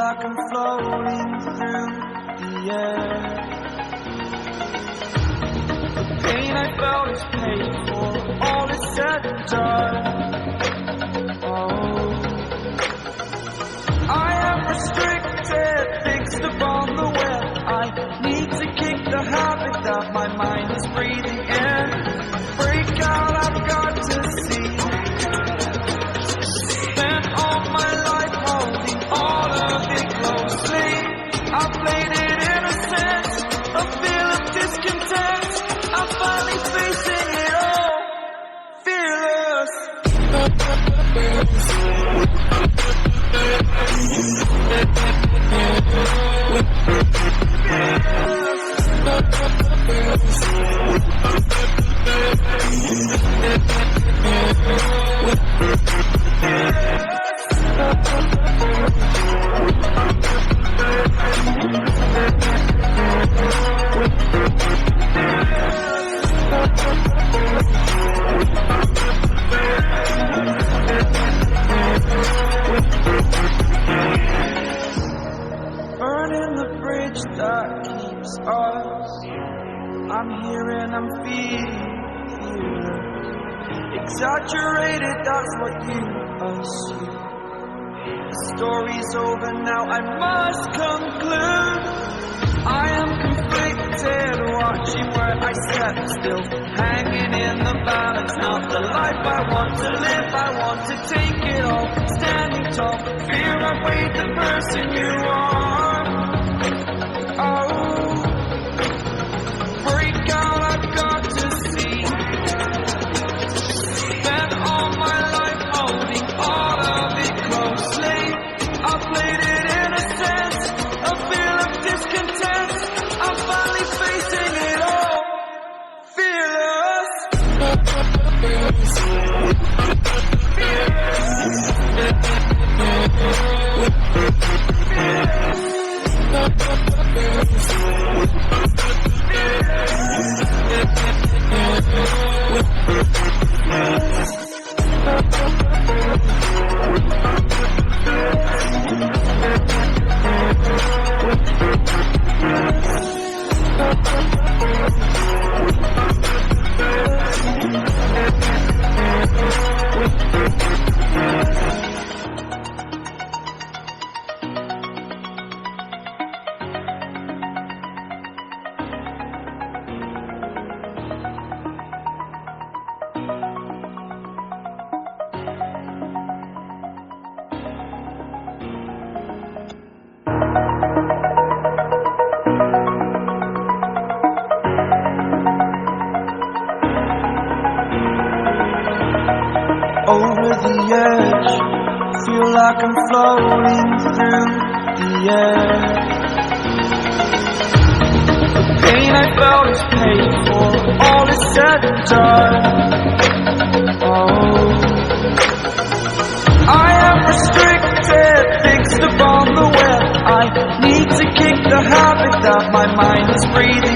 like I'm floating through the air. The pain I felt is paid for, all is said and done. Oh, I am restricted, fixed upon the web. I need to kick the habit that my mind is breathing in. Break out, I've got to see. Spent all my life holding all of it closely. I played it innocent, a feel of discontent. I'm finally facing it all, fearless. Burning the bridge that keeps us. I'm here and I'm feeling exaggerated, that's what you assume. The story's over now, I must conclude. I am conflicted, watching where I step still, hanging in the balance. Not the life I want to live, I want to take it all, standing tall. Fear I've weighed the person you are. Oh, break out, I've got to see. Spent all my life holding all of it closely. I played it innocent, a feel of discontent. I'm finally facing it all, fearless. Over the edge, feel like I'm floating through the air. The pain I felt is paid for, all is said and done. Oh, I am restricted, fixed upon the web. I need to kick the habit that my mind is breathing